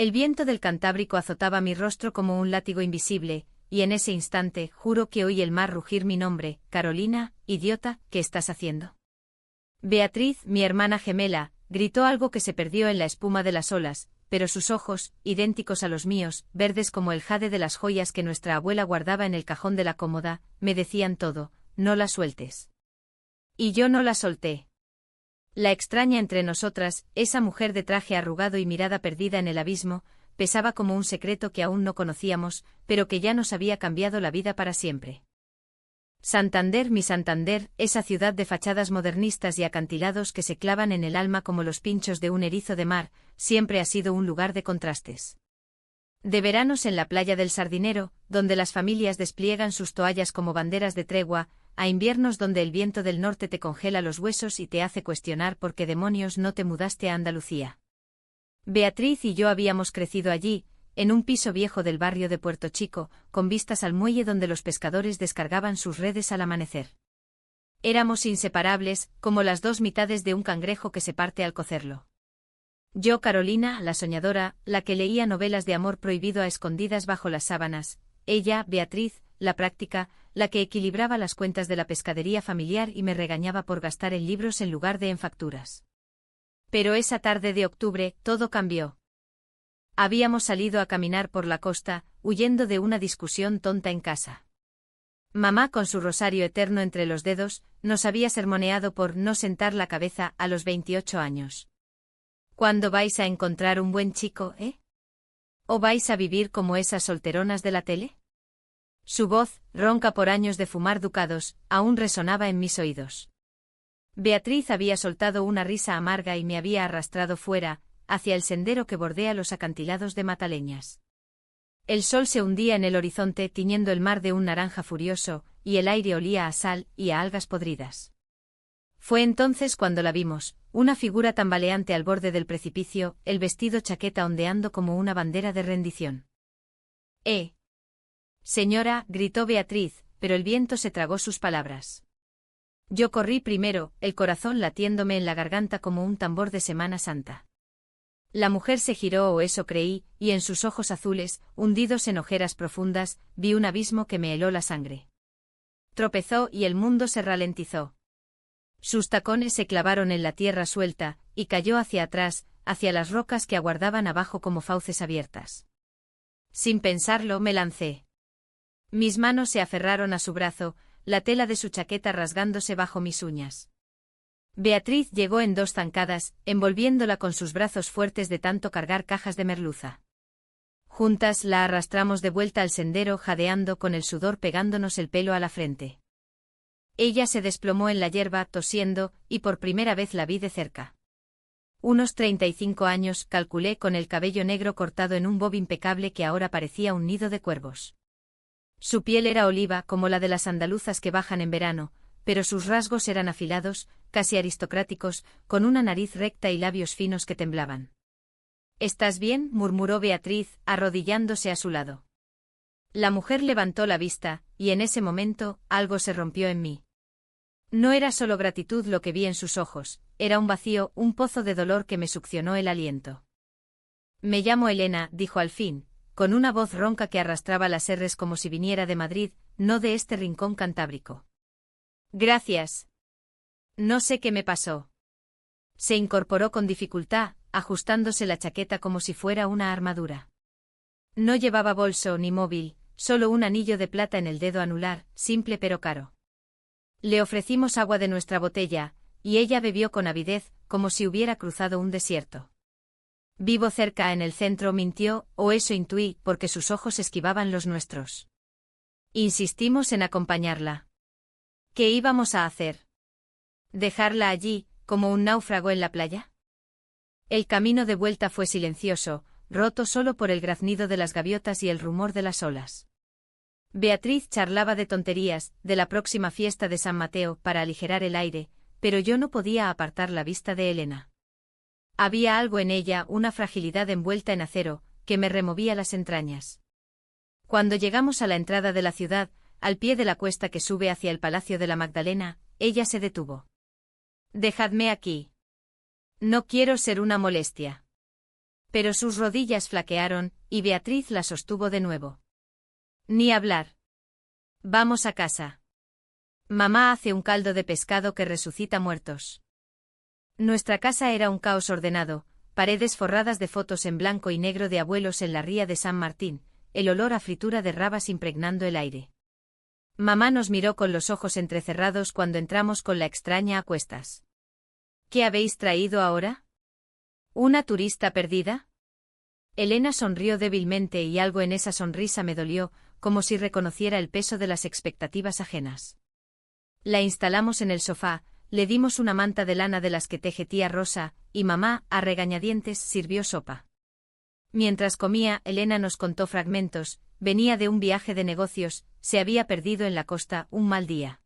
El viento del Cantábrico azotaba mi rostro como un látigo invisible, y en ese instante juro que oí el mar rugir mi nombre: Carolina, idiota, ¿qué estás haciendo? Beatriz, mi hermana gemela, gritó algo que se perdió en la espuma de las olas, pero sus ojos, idénticos a los míos, verdes como el jade de las joyas que nuestra abuela guardaba en el cajón de la cómoda, me decían todo: no la sueltes. Y yo no la solté. La extraña entre nosotras, esa mujer de traje arrugado y mirada perdida en el abismo, pesaba como un secreto que aún no conocíamos, pero que ya nos había cambiado la vida para siempre. Santander, mi Santander, esa ciudad de fachadas modernistas y acantilados que se clavan en el alma como los pinchos de un erizo de mar, siempre ha sido un lugar de contrastes. De veranos en la playa del Sardinero, donde las familias despliegan sus toallas como banderas de tregua, a inviernos donde el viento del norte te congela los huesos y te hace cuestionar por qué demonios no te mudaste a Andalucía. Beatriz y yo habíamos crecido allí, en un piso viejo del barrio de Puerto Chico, con vistas al muelle donde los pescadores descargaban sus redes al amanecer. Éramos inseparables, como las dos mitades de un cangrejo que se parte al cocerlo. Yo, Carolina, la soñadora, la que leía novelas de amor prohibido a escondidas bajo las sábanas; ella, Beatriz, la práctica, la que equilibraba las cuentas de la pescadería familiar y me regañaba por gastar en libros en lugar de en facturas. Pero esa tarde de octubre, todo cambió. Habíamos salido a caminar por la costa, huyendo de una discusión tonta en casa. Mamá, con su rosario eterno entre los dedos, nos había sermoneado por no sentar la cabeza a los 28 años. ¿Cuándo vais a encontrar un buen chico, ¿O vais a vivir como esas solteronas de la tele? Su voz, ronca por años de fumar ducados, aún resonaba en mis oídos. Beatriz había soltado una risa amarga y me había arrastrado fuera, hacia el sendero que bordea los acantilados de Mataleñas. El sol se hundía en el horizonte tiñendo el mar de un naranja furioso, y el aire olía a sal y a algas podridas. Fue entonces cuando la vimos, una figura tambaleante al borde del precipicio, el vestido chaqueta ondeando como una bandera de rendición. Señora, gritó Beatriz, pero el viento se tragó sus palabras. Yo corrí primero, el corazón latiéndome en la garganta como un tambor de Semana Santa. La mujer se giró, o eso creí, y en sus ojos azules, hundidos en ojeras profundas, vi un abismo que me heló la sangre. Tropezó y el mundo se ralentizó. Sus tacones se clavaron en la tierra suelta, y cayó hacia atrás, hacia las rocas que aguardaban abajo como fauces abiertas. Sin pensarlo, me lancé. Mis manos se aferraron a su brazo, la tela de su chaqueta rasgándose bajo mis uñas. Beatriz llegó en dos zancadas, envolviéndola con sus brazos fuertes de tanto cargar cajas de merluza. Juntas la arrastramos de vuelta al sendero, jadeando con el sudor pegándonos el pelo a la frente. Ella se desplomó en la hierba, tosiendo, y por primera vez la vi de cerca. Unos 35 años, calculé, con el cabello negro cortado en un bob impecable que ahora parecía un nido de cuervos. Su piel era oliva como la de las andaluzas que bajan en verano, pero sus rasgos eran afilados, casi aristocráticos, con una nariz recta y labios finos que temblaban. ¿Estás bien?, murmuró Beatriz, arrodillándose a su lado. La mujer levantó la vista, y en ese momento, algo se rompió en mí. No era solo gratitud lo que vi en sus ojos, era un vacío, un pozo de dolor que me succionó el aliento. Me llamo Elena, dijo al fin, con una voz ronca que arrastraba las erres como si viniera de Madrid, no de este rincón cantábrico. Gracias. No sé qué me pasó. Se incorporó con dificultad, ajustándose la chaqueta como si fuera una armadura. No llevaba bolso ni móvil, solo un anillo de plata en el dedo anular, simple pero caro. Le ofrecimos agua de nuestra botella, y ella bebió con avidez, como si hubiera cruzado un desierto. Vivo cerca en el centro, mintió, o eso intuí, porque sus ojos esquivaban los nuestros. Insistimos en acompañarla. ¿Qué íbamos a hacer? ¿Dejarla allí, como un náufrago en la playa? El camino de vuelta fue silencioso, roto solo por el graznido de las gaviotas y el rumor de las olas. Beatriz charlaba de tonterías, de la próxima fiesta de San Mateo, para aligerar el aire, pero yo no podía apartar la vista de Elena. Había algo en ella, una fragilidad envuelta en acero, que me removía las entrañas. Cuando llegamos a la entrada de la ciudad, al pie de la cuesta que sube hacia el Palacio de la Magdalena, ella se detuvo. Dejadme aquí. No quiero ser una molestia. Pero sus rodillas flaquearon, y Beatriz la sostuvo de nuevo. Ni hablar. Vamos a casa. Mamá hace un caldo de pescado que resucita muertos. Nuestra casa era un caos ordenado, paredes forradas de fotos en blanco y negro de abuelos en la ría de San Martín, el olor a fritura de rabas impregnando el aire. Mamá nos miró con los ojos entrecerrados cuando entramos con la extraña a cuestas. ¿Qué habéis traído ahora? ¿Una turista perdida? Elena sonrió débilmente y algo en esa sonrisa me dolió, como si reconociera el peso de las expectativas ajenas. La instalamos en el sofá, le dimos una manta de lana de las que teje tía Rosa, y mamá, a regañadientes, sirvió sopa. Mientras comía, Elena nos contó fragmentos, venía de un viaje de negocios, se había perdido en la costa, un mal día.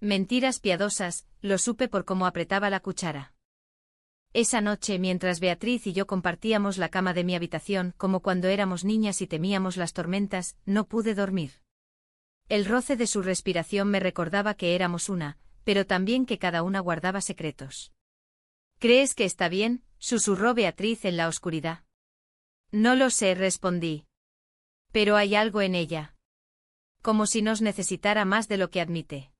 Mentiras piadosas, lo supe por cómo apretaba la cuchara. Esa noche, mientras Beatriz y yo compartíamos la cama de mi habitación, como cuando éramos niñas y temíamos las tormentas, no pude dormir. El roce de su respiración me recordaba que éramos una, pero también que cada una guardaba secretos. ¿Crees que está bien?, susurró Beatriz en la oscuridad. No lo sé, respondí. Pero hay algo en ella. Como si nos necesitara más de lo que admite.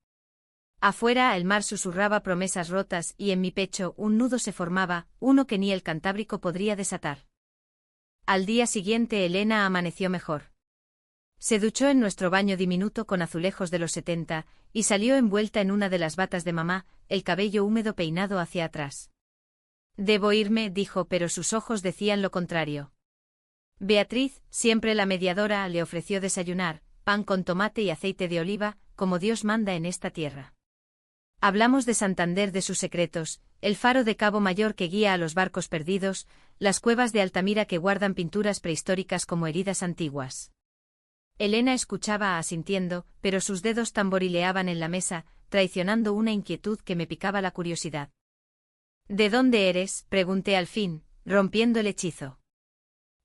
Afuera el mar susurraba promesas rotas y en mi pecho un nudo se formaba, uno que ni el Cantábrico podría desatar. Al día siguiente Elena amaneció mejor. Se duchó en nuestro baño diminuto con azulejos de los 70, y salió envuelta en una de las batas de mamá, el cabello húmedo peinado hacia atrás. Debo irme, dijo, pero sus ojos decían lo contrario. Beatriz, siempre la mediadora, le ofreció desayunar, pan con tomate y aceite de oliva, como Dios manda en esta tierra. Hablamos de Santander, de sus secretos, el faro de Cabo Mayor que guía a los barcos perdidos, las cuevas de Altamira que guardan pinturas prehistóricas como heridas antiguas. Elena escuchaba asintiendo, pero sus dedos tamborileaban en la mesa, traicionando una inquietud que me picaba la curiosidad. ¿De dónde eres?, pregunté al fin, rompiendo el hechizo.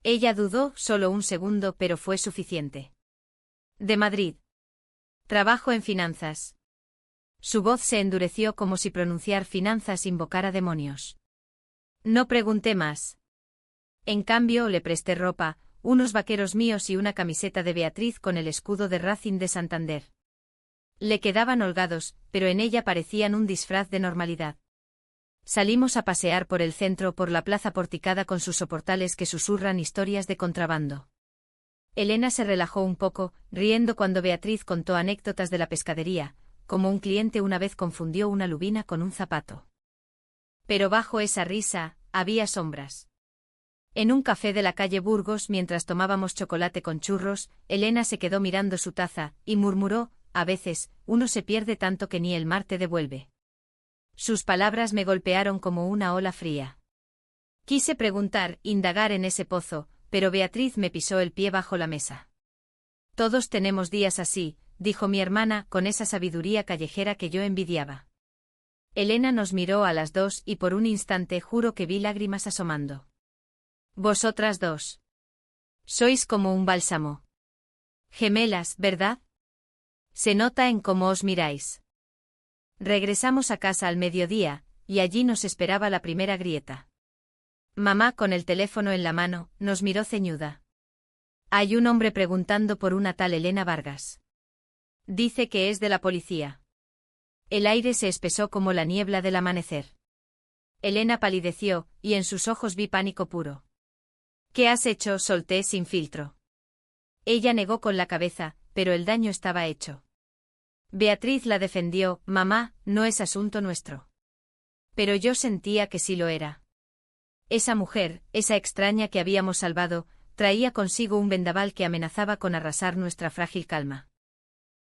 Ella dudó solo un segundo, pero fue suficiente. De Madrid. Trabajo en finanzas. Su voz se endureció como si pronunciar finanzas invocara demonios. No pregunté más. En cambio, le presté ropa, unos vaqueros míos y una camiseta de Beatriz con el escudo de Racing de Santander. Le quedaban holgados, pero en ella parecían un disfraz de normalidad. Salimos a pasear por el centro, por la plaza porticada con sus soportales que susurran historias de contrabando. Elena se relajó un poco, riendo cuando Beatriz contó anécdotas de la pescadería, como un cliente una vez confundió una lubina con un zapato. Pero bajo esa risa, había sombras. En un café de la calle Burgos, mientras tomábamos chocolate con churros, Elena se quedó mirando su taza, y murmuró, a veces, uno se pierde tanto que ni el mar te devuelve. Sus palabras me golpearon como una ola fría. Quise preguntar, indagar en ese pozo, pero Beatriz me pisó el pie bajo la mesa. Todos tenemos días así, dijo mi hermana, con esa sabiduría callejera que yo envidiaba. Elena nos miró a las dos y por un instante juro que vi lágrimas asomando. Vosotras dos. Sois como un bálsamo. Gemelas, ¿verdad? Se nota en cómo os miráis. Regresamos a casa al mediodía, y allí nos esperaba la primera grieta. Mamá, con el teléfono en la mano, nos miró ceñuda. Hay un hombre preguntando por una tal Elena Vargas. Dice que es de la policía. El aire se espesó como la niebla del amanecer. Elena palideció, y en sus ojos vi pánico puro. ¿Qué has hecho?, solté sin filtro. Ella negó con la cabeza, pero el daño estaba hecho. Beatriz la defendió, mamá, no es asunto nuestro. Pero yo sentía que sí lo era. Esa mujer, esa extraña que habíamos salvado, traía consigo un vendaval que amenazaba con arrasar nuestra frágil calma.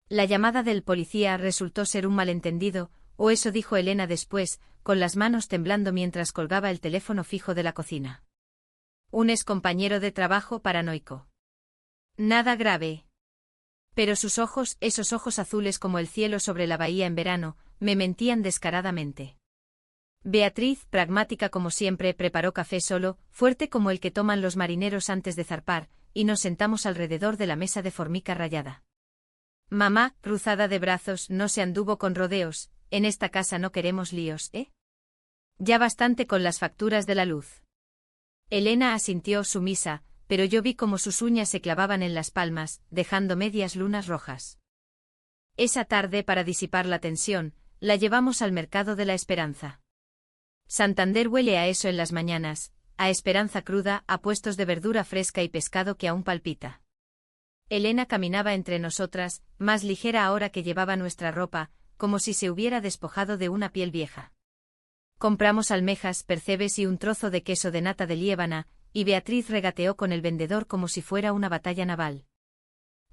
La llamada del policía resultó ser un malentendido, o eso dijo Elena después, con las manos temblando mientras colgaba el teléfono fijo de la cocina. Un excompañero de trabajo paranoico. Nada grave. Pero sus ojos, esos ojos azules como el cielo sobre la bahía en verano, me mentían descaradamente. Beatriz, pragmática como siempre, preparó café solo, fuerte como el que toman los marineros antes de zarpar, y nos sentamos alrededor de la mesa de formica rayada. Mamá, cruzada de brazos, no se anduvo con rodeos, en esta casa no queremos líos, ¿eh? Ya bastante con las facturas de la luz. Elena asintió sumisa, pero yo vi cómo sus uñas se clavaban en las palmas, dejando medias lunas rojas. Esa tarde, para disipar la tensión, la llevamos al mercado de la Esperanza. Santander huele a eso en las mañanas, a esperanza cruda, a puestos de verdura fresca y pescado que aún palpita. Elena caminaba entre nosotras, más ligera ahora que llevaba nuestra ropa, como si se hubiera despojado de una piel vieja. Compramos almejas, percebes y un trozo de queso de nata de Liébana, y Beatriz regateó con el vendedor como si fuera una batalla naval.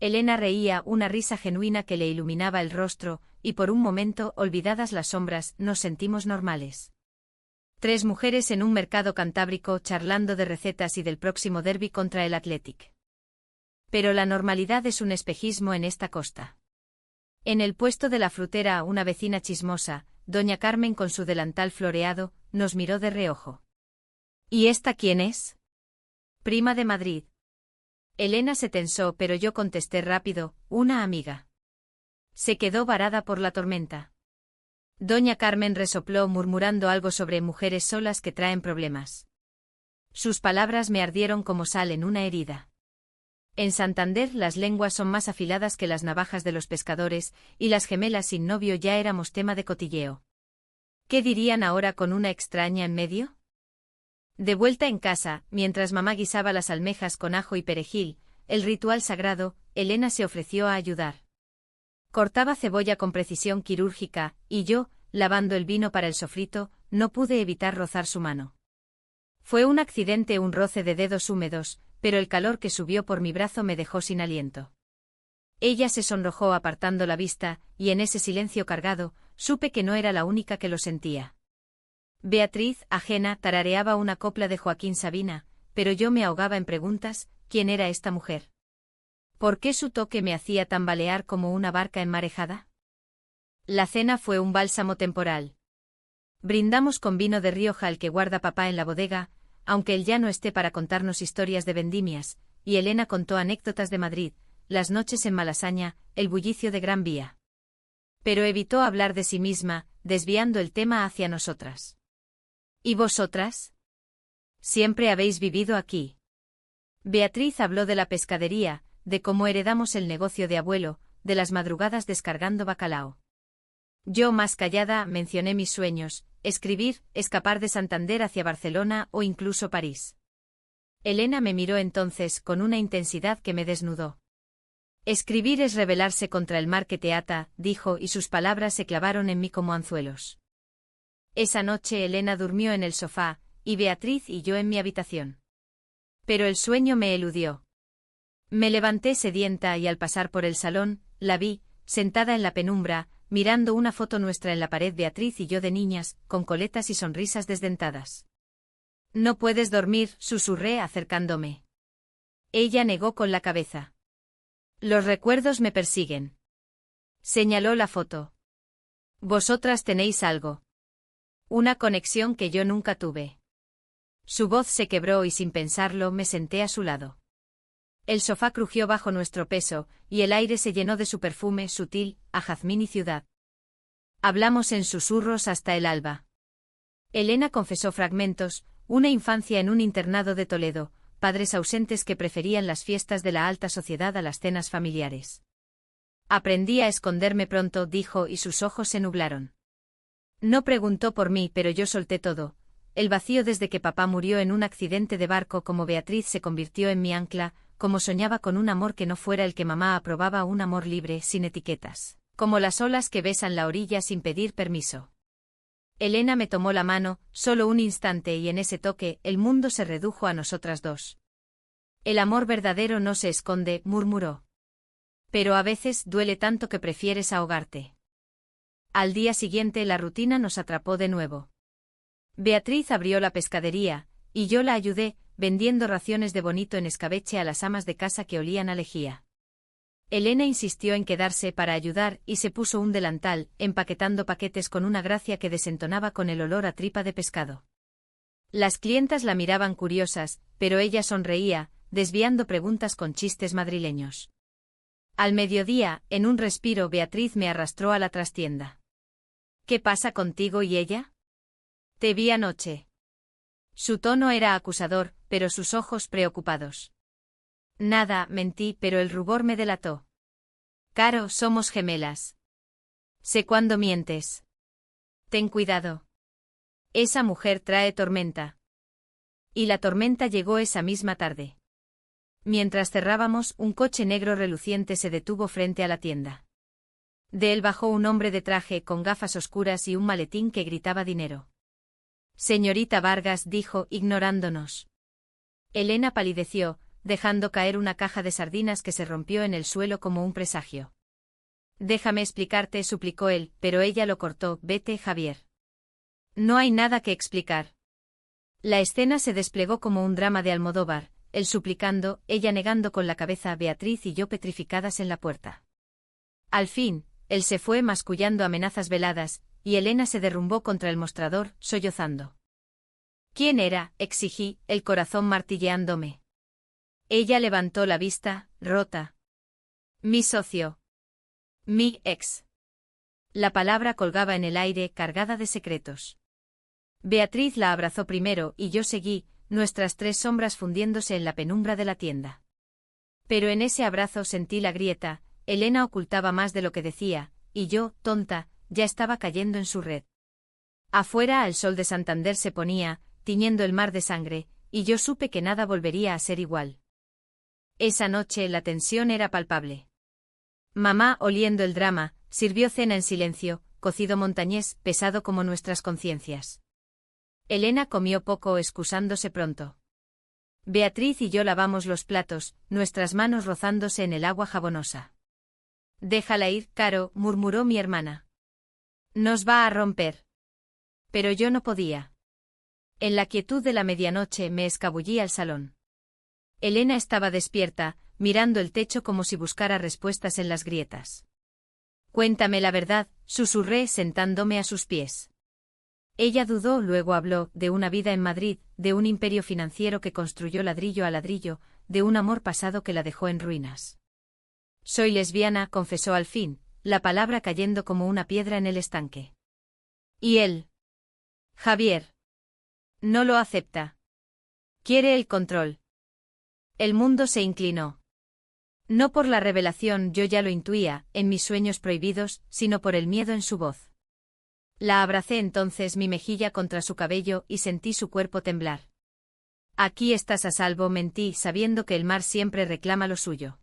Elena reía, una risa genuina que le iluminaba el rostro, y por un momento, olvidadas las sombras, nos sentimos normales. 3 mujeres en un mercado cantábrico charlando de recetas y del próximo derbi contra el Athletic. Pero la normalidad es un espejismo en esta costa. En el puesto de la frutera, una vecina chismosa, doña Carmen con su delantal floreado, nos miró de reojo. ¿Y esta quién es? Prima de Madrid. Elena se tensó, pero yo contesté rápido, una amiga. Se quedó varada por la tormenta. Doña Carmen resopló murmurando algo sobre mujeres solas que traen problemas. Sus palabras me ardieron como sal en una herida. En Santander las lenguas son más afiladas que las navajas de los pescadores, y las gemelas sin novio ya éramos tema de cotilleo. ¿Qué dirían ahora con una extraña en medio? De vuelta en casa, mientras mamá guisaba las almejas con ajo y perejil, el ritual sagrado, Elena se ofreció a ayudar. Cortaba cebolla con precisión quirúrgica, y yo, lavando el vino para el sofrito, no pude evitar rozar su mano. Fue un accidente, un roce de dedos húmedos, pero el calor que subió por mi brazo me dejó sin aliento. Ella se sonrojó apartando la vista, y en ese silencio cargado, supe que no era la única que lo sentía. Beatriz, ajena, tarareaba una copla de Joaquín Sabina, pero yo me ahogaba en preguntas, ¿quién era esta mujer? ¿Por qué su toque me hacía tambalear como una barca enmarejada? La cena fue un bálsamo temporal. Brindamos con vino de Rioja el que guarda papá en la bodega, aunque él ya no esté para contarnos historias de vendimias, y Elena contó anécdotas de Madrid, las noches en Malasaña, el bullicio de Gran Vía. Pero evitó hablar de sí misma, desviando el tema hacia nosotras. ¿Y vosotras? Siempre habéis vivido aquí. Beatriz habló de la pescadería, de cómo heredamos el negocio de abuelo, de las madrugadas descargando bacalao. Yo, más callada, mencioné mis sueños, escribir, escapar de Santander hacia Barcelona o incluso París. Elena me miró entonces con una intensidad que me desnudó. Escribir es rebelarse contra el mar que te ata, dijo, y sus palabras se clavaron en mí como anzuelos. Esa noche Elena durmió en el sofá, y Beatriz y yo en mi habitación. Pero el sueño me eludió. Me levanté sedienta y al pasar por el salón, la vi, sentada en la penumbra, mirando una foto nuestra en la pared, Beatriz y yo de niñas, con coletas y sonrisas desdentadas. «No puedes dormir», susurré acercándome. Ella negó con la cabeza. «Los recuerdos me persiguen». Señaló la foto. «Vosotras tenéis algo. Una conexión que yo nunca tuve». Su voz se quebró y sin pensarlo me senté a su lado. El sofá crujió bajo nuestro peso, y el aire se llenó de su perfume sutil, a jazmín y ciudad. Hablamos en susurros hasta el alba. Elena confesó fragmentos, una infancia en un internado de Toledo, padres ausentes que preferían las fiestas de la alta sociedad a las cenas familiares. Aprendí a esconderme pronto, dijo, y sus ojos se nublaron. No preguntó por mí, pero yo solté todo. El vacío desde que papá murió en un accidente de barco, como Beatriz se convirtió en mi ancla, como soñaba con un amor que no fuera el que mamá aprobaba, un amor libre, sin etiquetas, como las olas que besan la orilla sin pedir permiso. Elena me tomó la mano, solo un instante, y en ese toque, el mundo se redujo a nosotras dos. El amor verdadero no se esconde, murmuró. Pero a veces duele tanto que prefieres ahogarte. Al día siguiente la rutina nos atrapó de nuevo. Beatriz abrió la pescadería, y yo la ayudé, vendiendo raciones de bonito en escabeche a las amas de casa que olían a lejía. Elena insistió en quedarse para ayudar y se puso un delantal, empaquetando paquetes con una gracia que desentonaba con el olor a tripa de pescado. Las clientas la miraban curiosas, pero ella sonreía, desviando preguntas con chistes madrileños. Al mediodía, en un respiro, Beatriz me arrastró a la trastienda. «¿Qué pasa contigo y ella? Te vi anoche». Su tono era acusador, pero sus ojos preocupados. Nada, mentí, pero el rubor me delató. Caro, somos gemelas. Sé cuándo mientes. Ten cuidado. Esa mujer trae tormenta. Y la tormenta llegó esa misma tarde. Mientras cerrábamos, un coche negro reluciente se detuvo frente a la tienda. De él bajó un hombre de traje con gafas oscuras y un maletín que gritaba dinero. Señorita Vargas, dijo, ignorándonos. Elena palideció, dejando caer una caja de sardinas que se rompió en el suelo como un presagio. Déjame explicarte, suplicó él, pero ella lo cortó. Vete, Javier. No hay nada que explicar. La escena se desplegó como un drama de Almodóvar, él suplicando, ella negando con la cabeza, Beatriz y yo petrificadas en la puerta. Al fin, él se fue mascullando amenazas veladas, y Elena se derrumbó contra el mostrador, sollozando. ¿Quién era?, exigí, el corazón martilleándome. Ella levantó la vista, rota. Mi socio. Mi ex. La palabra colgaba en el aire, cargada de secretos. Beatriz la abrazó primero y yo seguí, nuestras tres sombras fundiéndose en la penumbra de la tienda. Pero en ese abrazo sentí la grieta, Elena ocultaba más de lo que decía, y yo, tonta, ya estaba cayendo en su red. Afuera el sol de Santander se ponía, tiñendo el mar de sangre, y yo supe que nada volvería a ser igual. Esa noche la tensión era palpable. Mamá, oliendo el drama, sirvió cena en silencio, cocido montañés, pesado como nuestras conciencias. Elena comió poco, excusándose pronto. Beatriz y yo lavamos los platos, nuestras manos rozándose en el agua jabonosa. Déjala ir, Caro, murmuró mi hermana. Nos va a romper. Pero yo no podía. En la quietud de la medianoche me escabullí al salón. Elena estaba despierta, mirando el techo como si buscara respuestas en las grietas. Cuéntame la verdad, susurré sentándome a sus pies. Ella dudó, luego habló, de una vida en Madrid, de un imperio financiero que construyó ladrillo a ladrillo, de un amor pasado que la dejó en ruinas. Soy lesbiana, confesó al fin, la palabra cayendo como una piedra en el estanque. ¿Y él? Javier. No lo acepta. Quiere el control. El mundo se inclinó. No por la revelación, yo ya lo intuía, en mis sueños prohibidos, sino por el miedo en su voz. La abracé entonces mi mejilla contra su cabello y sentí su cuerpo temblar. Aquí estás a salvo, mentí, sabiendo que el mar siempre reclama lo suyo.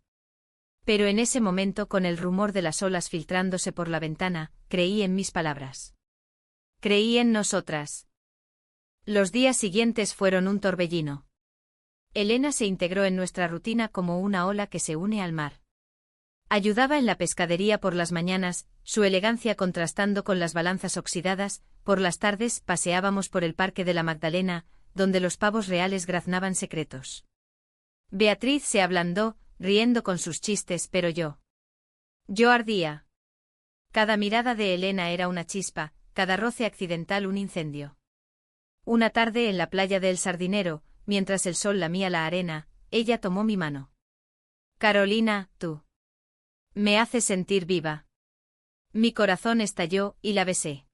Pero en ese momento, con el rumor de las olas filtrándose por la ventana, creí en mis palabras. Creí en nosotras. Los días siguientes fueron un torbellino. Elena se integró en nuestra rutina como una ola que se une al mar. Ayudaba en la pescadería por las mañanas, su elegancia contrastando con las balanzas oxidadas, por las tardes paseábamos por el Parque de la Magdalena, donde los pavos reales graznaban secretos. Beatriz se ablandó, riendo con sus chistes, pero yo ardía. Cada mirada de Elena era una chispa, cada roce accidental un incendio. Una tarde en la playa de El Sardinero, mientras el sol lamía la arena, ella tomó mi mano. Carolina, tú. Me haces sentir viva. Mi corazón estalló, y la besé.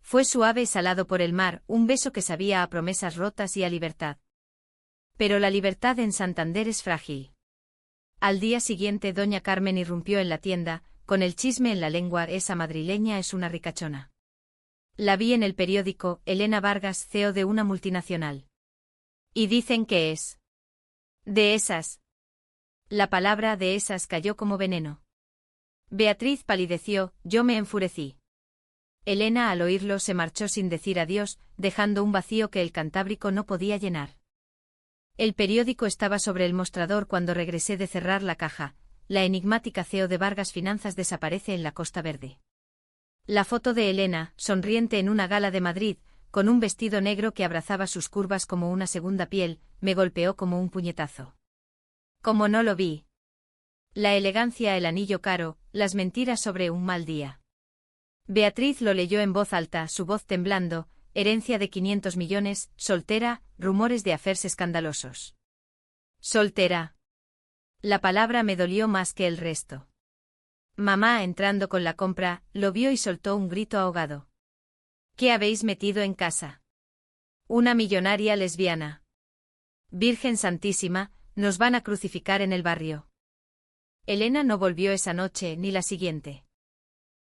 Fue suave y salado por el mar, un beso que sabía a promesas rotas y a libertad. Pero la libertad en Santander es frágil. Al día siguiente doña Carmen irrumpió en la tienda, con el chisme en la lengua, esa madrileña es una ricachona. La vi en el periódico, Elena Vargas, CEO de una multinacional. Y dicen que es de esas. La palabra de esas cayó como veneno. Beatriz palideció, yo me enfurecí. Elena al oírlo se marchó sin decir adiós, dejando un vacío que el Cantábrico no podía llenar. El periódico estaba sobre el mostrador cuando regresé de cerrar la caja. La enigmática CEO de Vargas Finanzas desaparece en la Costa Verde. La foto de Elena, sonriente en una gala de Madrid, con un vestido negro que abrazaba sus curvas como una segunda piel, me golpeó como un puñetazo. Como no lo vi. La elegancia, el anillo caro, las mentiras sobre un mal día. Beatriz lo leyó en voz alta, su voz temblando, herencia de 500 millones, soltera, rumores de affairs escandalosos. Soltera. La palabra me dolió más que el resto. Mamá, entrando con la compra, lo vio y soltó un grito ahogado. ¿Qué habéis metido en casa? Una millonaria lesbiana. Virgen Santísima, nos van a crucificar en el barrio. Elena no volvió esa noche ni la siguiente.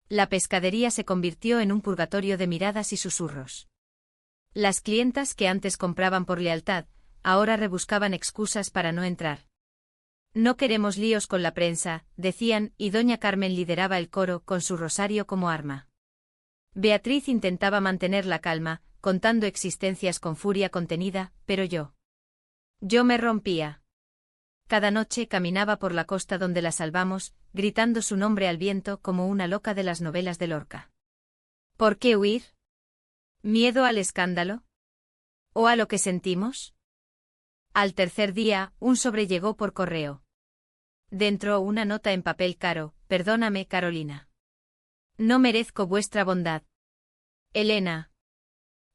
La pescadería se convirtió en un purgatorio de miradas y susurros. Las clientas que antes compraban por lealtad, ahora rebuscaban excusas para no entrar. No queremos líos con la prensa, decían, y doña Carmen lideraba el coro con su rosario como arma. Beatriz intentaba mantener la calma, contando existencias con furia contenida, pero yo me rompía. Cada noche caminaba por la costa donde la salvamos, gritando su nombre al viento como una loca de las novelas de Lorca. ¿Por qué huir? ¿Miedo al escándalo? ¿O a lo que sentimos? Al tercer día, un sobre llegó por correo. Dentro una nota en papel caro: perdóname, Carolina. No merezco vuestra bondad. Elena.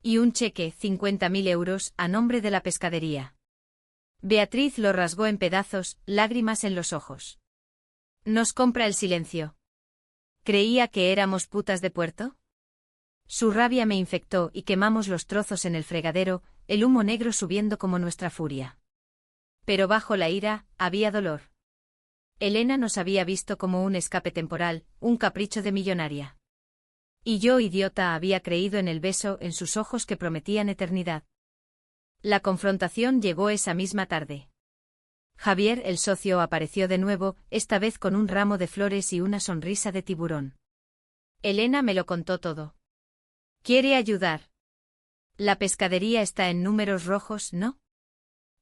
Y un cheque, 50.000 euros, a nombre de la pescadería. Beatriz lo rasgó en pedazos, lágrimas en los ojos. Nos compra el silencio. ¿Creía que éramos putas de puerto? Su rabia me infectó y quemamos los trozos en el fregadero, el humo negro subiendo como nuestra furia. Pero bajo la ira, había dolor. Elena nos había visto como un escape temporal, un capricho de millonaria. Y yo, idiota, había creído en el beso en sus ojos que prometían eternidad. La confrontación llegó esa misma tarde. Javier, el socio, apareció de nuevo, esta vez con un ramo de flores y una sonrisa de tiburón. Elena me lo contó todo. ¿Quiere ayudar? La pescadería está en números rojos, ¿no?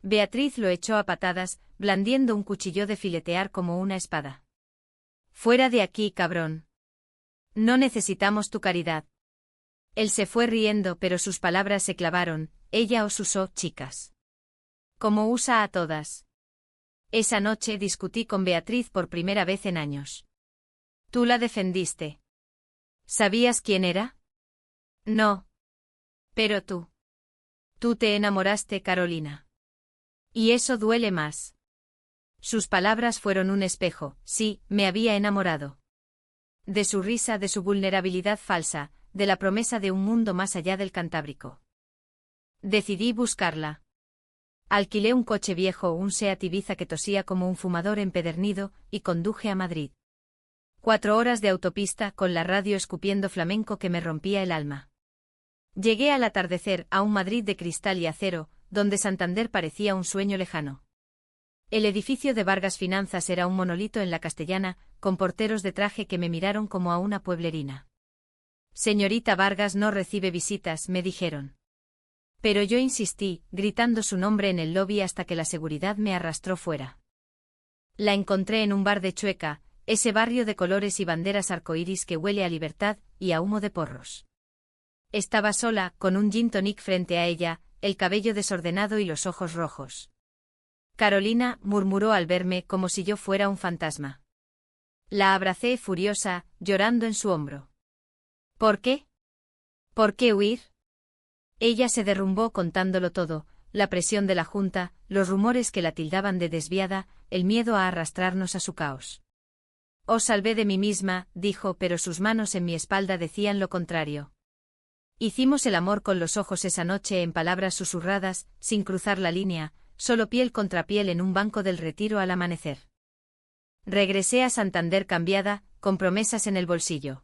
Beatriz lo echó a patadas, blandiendo un cuchillo de filetear como una espada. Fuera de aquí, cabrón. No necesitamos tu caridad. Él se fue riendo, pero sus palabras se clavaron. Ella os usó, chicas. Como usa a todas. Esa noche discutí con Beatriz por primera vez en años. Tú la defendiste. ¿Sabías quién era? No. Pero tú. Tú te enamoraste, Carolina. Y eso duele más. Sus palabras fueron un espejo. Sí, me había enamorado. De su risa, de su vulnerabilidad falsa, de la promesa de un mundo más allá del Cantábrico. Decidí buscarla. Alquilé un coche viejo, un Seat Ibiza que tosía como un fumador empedernido, y conduje a Madrid. 4 horas de autopista con la radio escupiendo flamenco que me rompía el alma. Llegué al atardecer a un Madrid de cristal y acero, donde Santander parecía un sueño lejano. El edificio de Vargas Finanzas era un monolito en la Castellana, con porteros de traje que me miraron como a una pueblerina. Señorita Vargas no recibe visitas, me dijeron. Pero yo insistí, gritando su nombre en el lobby hasta que la seguridad me arrastró fuera. La encontré en un bar de Chueca, ese barrio de colores y banderas arcoíris que huele a libertad y a humo de porros. Estaba sola, con un gin tonic frente a ella, el cabello desordenado y los ojos rojos. Carolina, murmuró al verme como si yo fuera un fantasma. La abracé furiosa, llorando en su hombro. ¿Por qué? ¿Por qué huir? Ella se derrumbó contándolo todo, la presión de la junta, los rumores que la tildaban de desviada, el miedo a arrastrarnos a su caos. Os salvé de mí misma, dijo, pero sus manos en mi espalda decían lo contrario. Hicimos el amor con los ojos esa noche en palabras susurradas, sin cruzar la línea, solo piel contra piel en un banco del Retiro al amanecer. Regresé a Santander cambiada, con promesas en el bolsillo.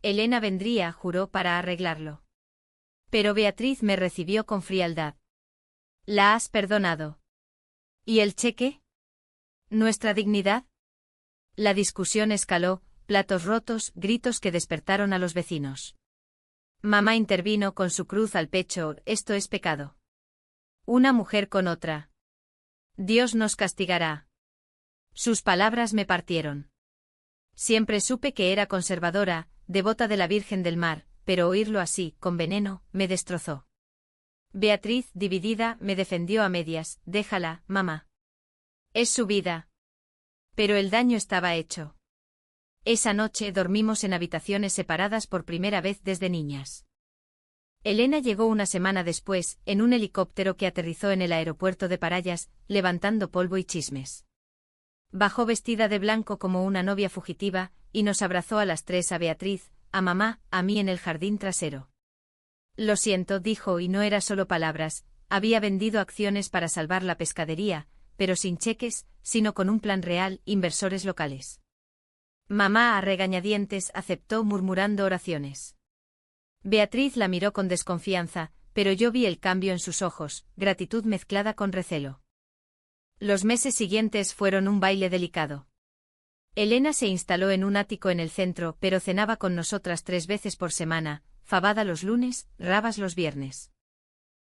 Elena vendría, juró, para arreglarlo. Pero Beatriz me recibió con frialdad. ¿La has perdonado? ¿Y el cheque? ¿Nuestra dignidad? La discusión escaló, platos rotos, gritos que despertaron a los vecinos. Mamá intervino con su cruz al pecho: esto es pecado. Una mujer con otra. Dios nos castigará. Sus palabras me partieron. Siempre supe que era conservadora, devota de la Virgen del Mar, pero oírlo así, con veneno, me destrozó. Beatriz, dividida, me defendió a medias: déjala, mamá. Es su vida. Pero el daño estaba hecho. Esa noche dormimos en habitaciones separadas por primera vez desde niñas. Elena llegó una semana después, en un helicóptero que aterrizó en el aeropuerto de Parayas, levantando polvo y chismes. Bajó vestida de blanco como una novia fugitiva, y nos abrazó a las 3, a Beatriz, a mamá, a mí en el jardín trasero. Lo siento, dijo, y no era solo palabras, había vendido acciones para salvar la pescadería, pero sin cheques, sino con un plan real, inversores locales. Mamá a regañadientes aceptó murmurando oraciones. Beatriz la miró con desconfianza, pero yo vi el cambio en sus ojos, gratitud mezclada con recelo. Los meses siguientes fueron un baile delicado. Elena se instaló en un ático en el centro, pero cenaba con nosotras 3 veces por semana, fabada los lunes, rabas los viernes.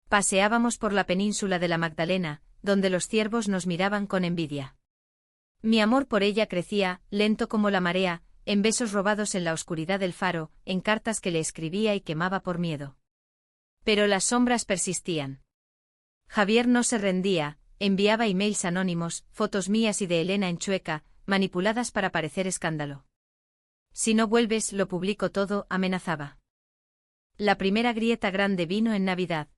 Paseábamos por la península de la Magdalena, donde los ciervos nos miraban con envidia. Mi amor por ella crecía, lento como la marea, en besos robados en la oscuridad del faro, en cartas que le escribía y quemaba por miedo. Pero las sombras persistían. Javier no se rendía, enviaba emails anónimos, fotos mías y de Elena en Chueca, manipuladas para parecer escándalo. Si no vuelves, lo publico todo, amenazaba. La primera grieta grande vino en Navidad.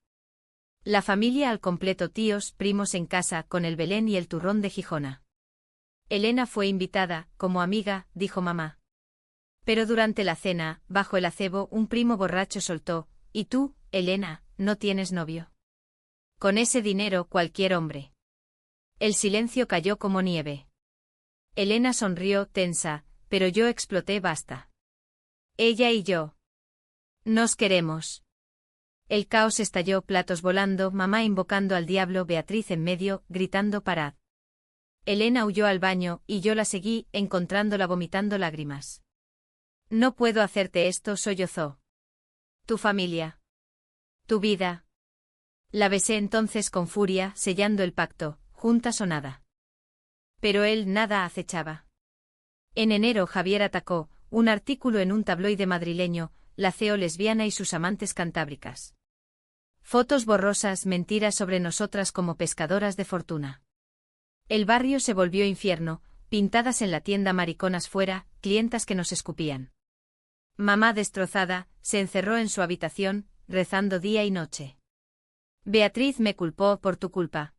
La familia al completo, tíos, primos en casa, con el Belén y el turrón de Gijona. Elena fue invitada, como amiga, dijo mamá. Pero durante la cena, bajo el acebo, un primo borracho soltó: «¿Y tú, Elena, no tienes novio? Con ese dinero cualquier hombre». El silencio cayó como nieve. Elena sonrió, tensa, pero yo exploté: «Basta. Ella y yo. Nos queremos». El caos estalló, platos volando, mamá invocando al diablo, Beatriz en medio, gritando: «Parad». Elena huyó al baño, y yo la seguí, encontrándola vomitando lágrimas. «No puedo hacerte esto», sollozó. «Tu familia. Tu vida». La besé entonces con furia, sellando el pacto, juntas o nada. Pero él nada acechaba. En enero Javier atacó, un artículo en un tabloide madrileño, la CEO lesbiana y sus amantes cantábricas. Fotos borrosas, mentiras sobre nosotras como pescadoras de fortuna. El barrio se volvió infierno, pintadas en la tienda mariconas fuera, clientas que nos escupían. Mamá destrozada, se encerró en su habitación, rezando día y noche. Beatriz me culpó: «Por tu culpa».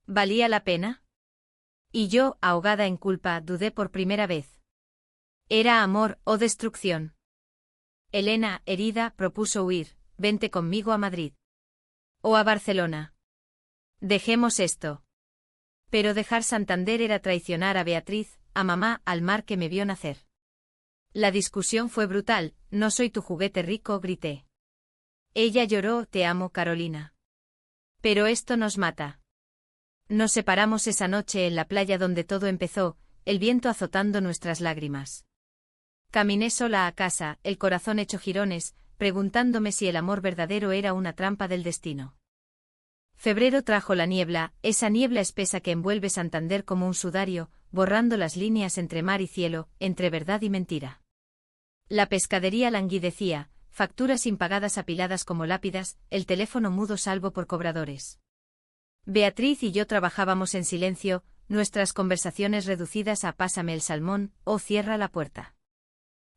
¿Valía la pena? Y yo, ahogada en culpa, dudé por primera vez. ¿Era amor o destrucción? Elena, herida, propuso huir: «Vente conmigo a Madrid. O a Barcelona. Dejemos esto». Pero dejar Santander era traicionar a Beatriz, a mamá, al mar que me vio nacer. La discusión fue brutal: «No soy tu juguete rico», grité. Ella lloró: «Te amo, Carolina. Pero esto nos mata». Nos separamos esa noche en la playa donde todo empezó, el viento azotando nuestras lágrimas. Caminé sola a casa, el corazón hecho jirones, preguntándome si el amor verdadero era una trampa del destino. Febrero trajo la niebla, esa niebla espesa que envuelve Santander como un sudario, borrando las líneas entre mar y cielo, entre verdad y mentira. La pescadería languidecía, facturas impagadas apiladas como lápidas, el teléfono mudo salvo por cobradores. Beatriz y yo trabajábamos en silencio, nuestras conversaciones reducidas a «Pásame el salmón» o «Cierra la puerta».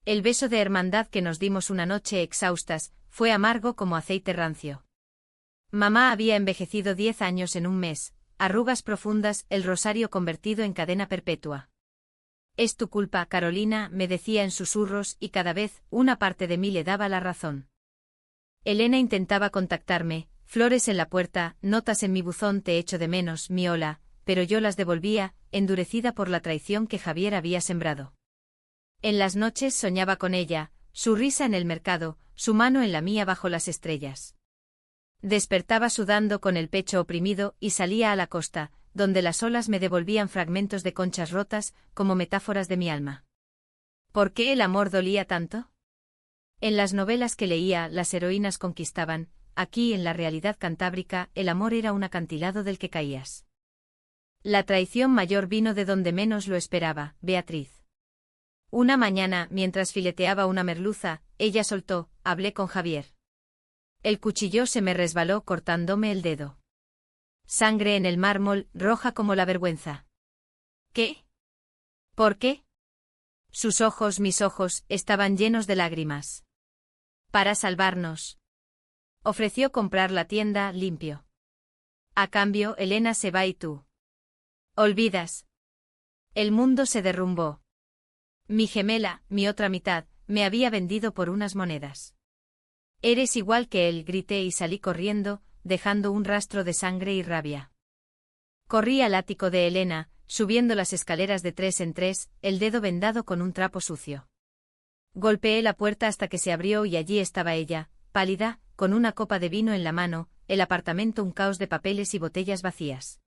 El beso de hermandad que nos dimos una noche exhaustas, fue amargo como aceite rancio. Mamá había envejecido 10 años en un mes, arrugas profundas, el rosario convertido en cadena perpetua. «Es tu culpa, Carolina», me decía en susurros, y cada vez, una parte de mí le daba la razón. Elena intentaba contactarme, flores en la puerta, notas en mi buzón: «Te echo de menos, mi hola», pero yo las devolvía, endurecida por la traición que Javier había sembrado. En las noches soñaba con ella, su risa en el mercado, su mano en la mía bajo las estrellas. Despertaba sudando con el pecho oprimido y salía a la costa, donde las olas me devolvían fragmentos de conchas rotas, como metáforas de mi alma. ¿Por qué el amor dolía tanto? En las novelas que leía, las heroínas conquistaban; aquí, en la realidad cantábrica, el amor era un acantilado del que caías. La traición mayor vino de donde menos lo esperaba: Beatriz. Una mañana, mientras fileteaba una merluza, ella soltó: «Hablé con Javier». El cuchillo se me resbaló cortándome el dedo. Sangre en el mármol, roja como la vergüenza. ¿Qué? ¿Por qué? Sus ojos, mis ojos, estaban llenos de lágrimas. «Para salvarnos. Ofreció comprar la tienda, limpio. A cambio, Elena se va y tú. Olvidas». El mundo se derrumbó. Mi gemela, mi otra mitad, me había vendido por unas monedas. «Eres igual que él», grité y salí corriendo, dejando un rastro de sangre y rabia. Corrí al ático de Elena, subiendo las escaleras de 3 en 3, el dedo vendado con un trapo sucio. Golpeé la puerta hasta que se abrió y allí estaba ella, pálida, con una copa de vino en la mano, el apartamento un caos de papeles y botellas vacías.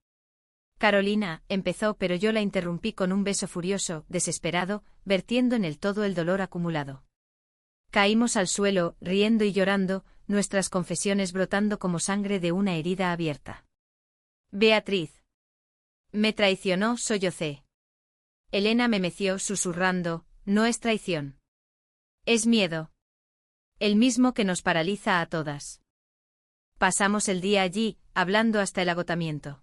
Carolina, empezó, pero yo la interrumpí con un beso furioso, desesperado, vertiendo en él todo el dolor acumulado. Caímos al suelo, riendo y llorando, nuestras confesiones brotando como sangre de una herida abierta. Beatriz. Me traicionó, sollocé. Elena me meció, susurrando, no es traición. Es miedo. El mismo que nos paraliza a todas. Pasamos el día allí, hablando hasta el agotamiento.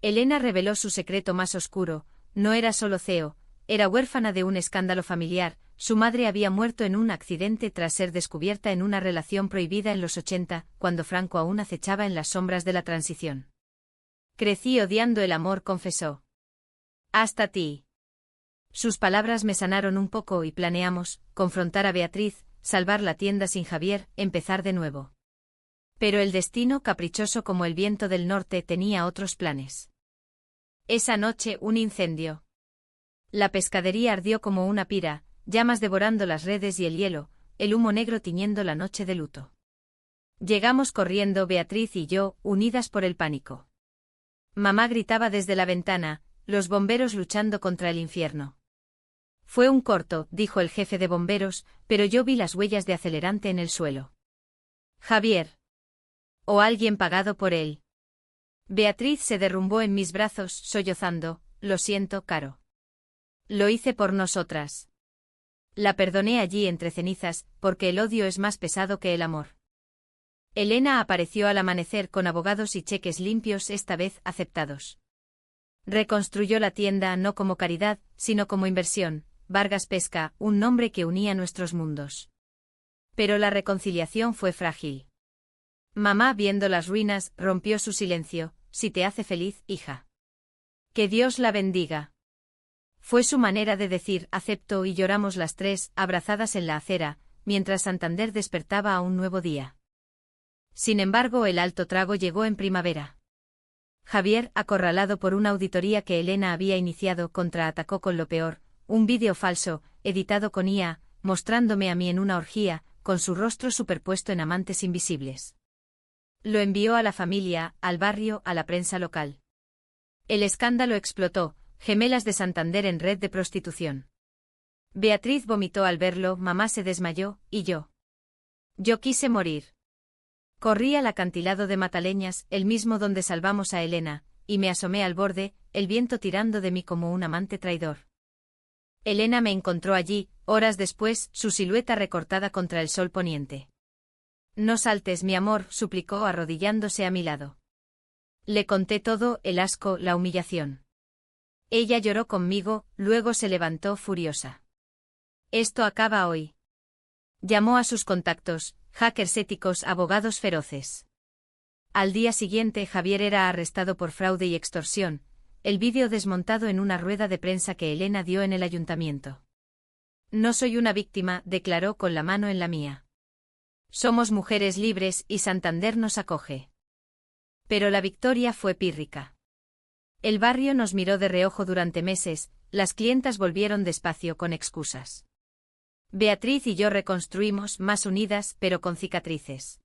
Elena reveló su secreto más oscuro, no era solo CEO, era huérfana de un escándalo familiar, su madre había muerto en un accidente tras ser descubierta en una relación prohibida en los 80, cuando Franco aún acechaba en las sombras de la transición. Crecí odiando el amor, confesó. Hasta ti. Sus palabras me sanaron un poco y planeamos, confrontar a Beatriz, salvar la tienda sin Javier, empezar de nuevo. Pero el destino, caprichoso como el viento del norte, tenía otros planes. Esa noche, un incendio. La pescadería ardió como una pira, llamas devorando las redes y el hielo, el humo negro tiñendo la noche de luto. Llegamos corriendo Beatriz y yo, unidas por el pánico. Mamá gritaba desde la ventana, los bomberos luchando contra el infierno. Fue un corto, dijo el jefe de bomberos, pero yo vi las huellas de acelerante en el suelo. Javier. O alguien pagado por él. Beatriz se derrumbó en mis brazos, sollozando, lo siento, Caro. Lo hice por nosotras. La perdoné allí entre cenizas, porque el odio es más pesado que el amor. Elena apareció al amanecer con abogados y cheques limpios, esta vez aceptados. Reconstruyó la tienda no como caridad, sino como inversión, Vargas Pesca, un nombre que unía nuestros mundos. Pero la reconciliación fue frágil. Mamá, viendo las ruinas, rompió su silencio, si te hace feliz, hija. Que Dios la bendiga. Fue su manera de decir acepto y lloramos las tres, abrazadas en la acera, mientras Santander despertaba a un nuevo día. Sin embargo, el alto trago llegó en primavera. Javier, acorralado por una auditoría que Elena había iniciado, contraatacó con lo peor, un vídeo falso, editado con IA, mostrándome a mí en una orgía, con su rostro superpuesto en amantes invisibles. Lo envió a la familia, al barrio, a la prensa local. El escándalo explotó, gemelas de Santander en red de prostitución. Beatriz vomitó al verlo, mamá se desmayó, y yo. Yo quise morir. Corrí al acantilado de Mataleñas, el mismo donde salvamos a Elena, y me asomé al borde, el viento tirando de mí como un amante traidor. Elena me encontró allí, horas después, su silueta recortada contra el sol poniente. No saltes, mi amor, suplicó arrodillándose a mi lado. Le conté todo, el asco, la humillación. Ella lloró conmigo, luego se levantó furiosa. Esto acaba hoy. Llamó a sus contactos, hackers éticos, abogados feroces. Al día siguiente Javier era arrestado por fraude y extorsión, el vídeo desmontado en una rueda de prensa que Elena dio en el ayuntamiento. No soy una víctima, declaró con la mano en la mía. Somos mujeres libres y Santander nos acoge. Pero la victoria fue pírrica. El barrio nos miró de reojo durante meses, las clientas volvieron despacio con excusas. Beatriz y yo reconstruimos, más unidas, pero con cicatrices.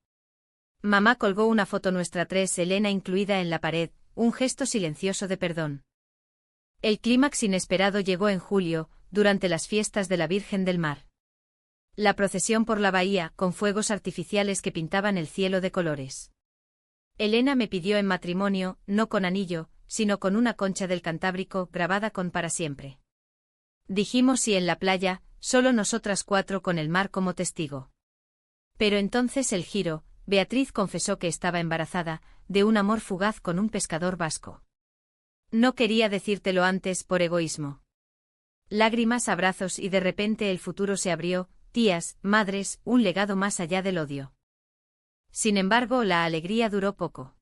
Mamá colgó una foto nuestra tres, Elena incluida en la pared, un gesto silencioso de perdón. El clímax inesperado llegó en julio, durante las fiestas de la Virgen del Mar. La procesión por la bahía, con fuegos artificiales que pintaban el cielo de colores. Elena me pidió en matrimonio, no con anillo, sino con una concha del Cantábrico, grabada con para siempre. Dijimos sí en la playa, solo nosotras cuatro con el mar como testigo. Pero entonces el giro, Beatriz confesó que estaba embarazada, de un amor fugaz con un pescador vasco. No quería decírtelo antes por egoísmo. Lágrimas, abrazos y de repente el futuro se abrió, tías, madres, un legado más allá del odio. Sin embargo, la alegría duró poco.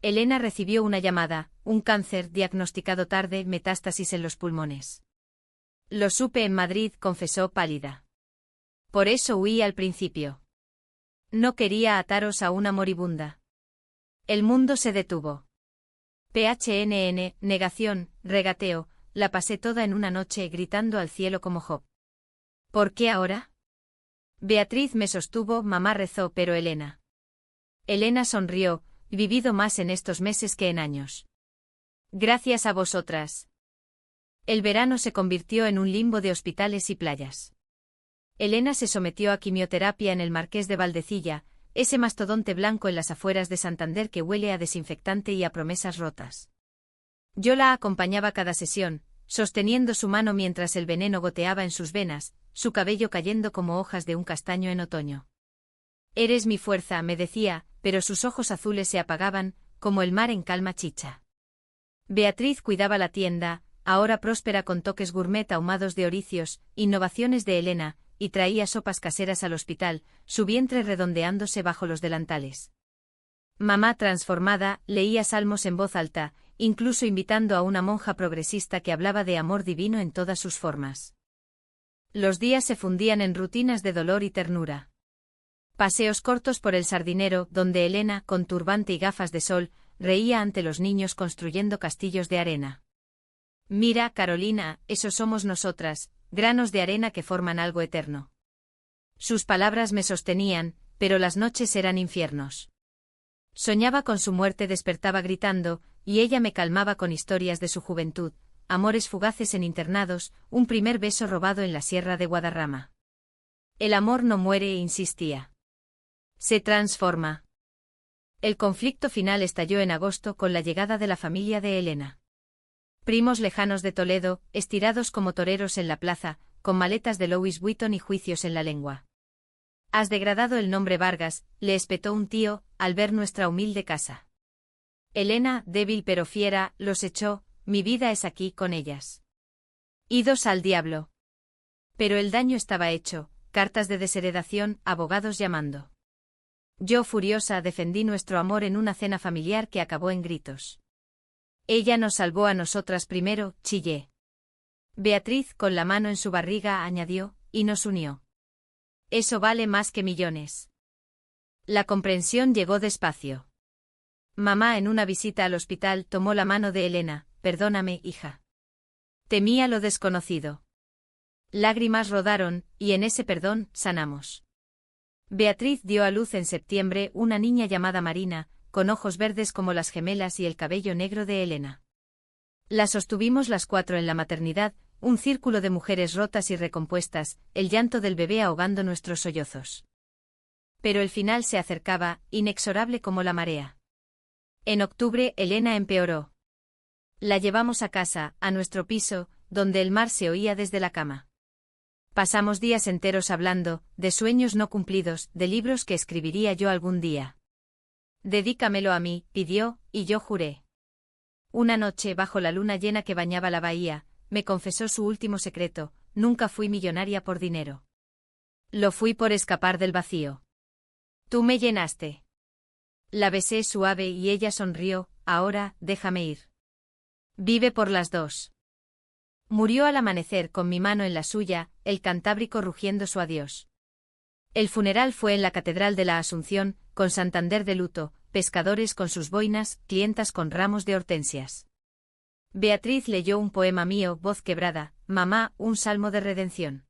Elena recibió una llamada, un cáncer diagnosticado tarde, metástasis en los pulmones. Lo supe en Madrid, confesó pálida. Por eso huí al principio. No quería ataros a una moribunda. El mundo se detuvo. PHNN, negación, regateo, la pasé toda en una noche gritando al cielo como Job. ¿Por qué ahora? Beatriz me sostuvo, mamá rezó, pero Elena. Elena sonrió, vivido más en estos meses que en años. Gracias a vosotras. El verano se convirtió en un limbo de hospitales y playas. Elena se sometió a quimioterapia en el Marqués de Valdecilla, ese mastodonte blanco en las afueras de Santander que huele a desinfectante y a promesas rotas. Yo la acompañaba cada sesión, sosteniendo su mano mientras el veneno goteaba en sus venas, su cabello cayendo como hojas de un castaño en otoño. Eres mi fuerza, me decía, pero sus ojos azules se apagaban, como el mar en calma chicha. Beatriz cuidaba la tienda, ahora próspera con toques gourmet ahumados de oricios, innovaciones de Elena, y traía sopas caseras al hospital, su vientre redondeándose bajo los delantales. Mamá transformada, leía salmos en voz alta, incluso invitando a una monja progresista que hablaba de amor divino en todas sus formas. Los días se fundían en rutinas de dolor y ternura. Paseos cortos por el Sardinero, donde Elena, con turbante y gafas de sol, reía ante los niños construyendo castillos de arena. Mira, Carolina, eso somos nosotras, granos de arena que forman algo eterno. Sus palabras me sostenían, pero las noches eran infiernos. Soñaba con su muerte, despertaba gritando, y ella me calmaba con historias de su juventud, amores fugaces en internados, un primer beso robado en la sierra de Guadarrama. El amor no muere, insistía. Se transforma. El conflicto final estalló en agosto con la llegada de la familia de Elena. Primos lejanos de Toledo, estirados como toreros en la plaza, con maletas de Louis Vuitton y juicios en la lengua. Has degradado el nombre Vargas, le espetó un tío, al ver nuestra humilde casa. Elena, débil pero fiera, los echó, mi vida es aquí con ellas. Idos al diablo. Pero el daño estaba hecho, cartas de desheredación, abogados llamando. Yo furiosa defendí nuestro amor en una cena familiar que acabó en gritos. Ella nos salvó a nosotras primero, chillé. Beatriz, con la mano en su barriga, añadió, y nos unió. Eso vale más que millones. La comprensión llegó despacio. Mamá, en una visita al hospital, tomó la mano de Elena, perdóname, hija. Temía lo desconocido. Lágrimas rodaron, y en ese perdón, sanamos. Beatriz dio a luz en septiembre una niña llamada Marina, con ojos verdes como las gemelas y el cabello negro de Elena. La sostuvimos las 4 en la maternidad, un círculo de mujeres rotas y recompuestas, el llanto del bebé ahogando nuestros sollozos. Pero el final se acercaba, inexorable como la marea. En octubre, Elena empeoró. La llevamos a casa, a nuestro piso, donde el mar se oía desde la cama. Pasamos días enteros hablando, de sueños no cumplidos, de libros que escribiría yo algún día. Dedícamelo a mí, pidió, y yo juré. Una noche, bajo la luna llena que bañaba la bahía, me confesó su último secreto: nunca fui millonaria por dinero. Lo fui por escapar del vacío. Tú me llenaste. La besé suave y ella sonrió, ahora, déjame ir. Vive por las dos. Murió al amanecer con mi mano en la suya, el Cantábrico rugiendo su adiós. El funeral fue en la Catedral de la Asunción, con Santander de luto, pescadores con sus boinas, clientas con ramos de hortensias. Beatriz leyó un poema mío, voz quebrada, mamá, un salmo de redención.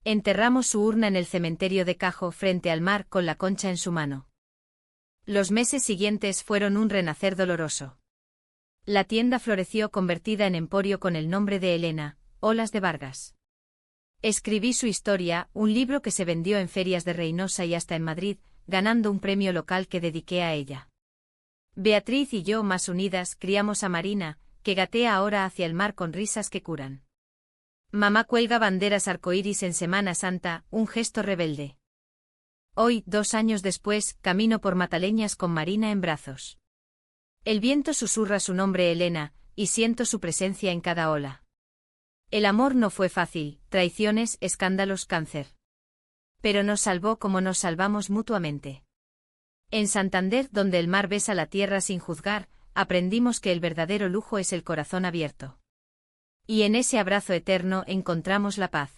Enterramos su urna en el cementerio de Cajo frente al mar con la concha en su mano. Los meses siguientes fueron un renacer doloroso. La tienda floreció convertida en emporio con el nombre de Elena, Olas de Vargas. Escribí su historia, un libro que se vendió en ferias de Reynosa y hasta en Madrid, ganando un premio local que dediqué a ella. Beatriz y yo, más unidas, criamos a Marina, que gatea ahora hacia el mar con risas que curan. Mamá cuelga banderas arcoíris en Semana Santa, un gesto rebelde. Hoy, 2 años después, camino por Mataleñas con Marina en brazos. El viento susurra su nombre Elena, y siento su presencia en cada ola. El amor no fue fácil, traiciones, escándalos, cáncer. Pero nos salvó como nos salvamos mutuamente. En Santander, donde el mar besa la tierra sin juzgar, aprendimos que el verdadero lujo es el corazón abierto. Y en ese abrazo eterno encontramos la paz.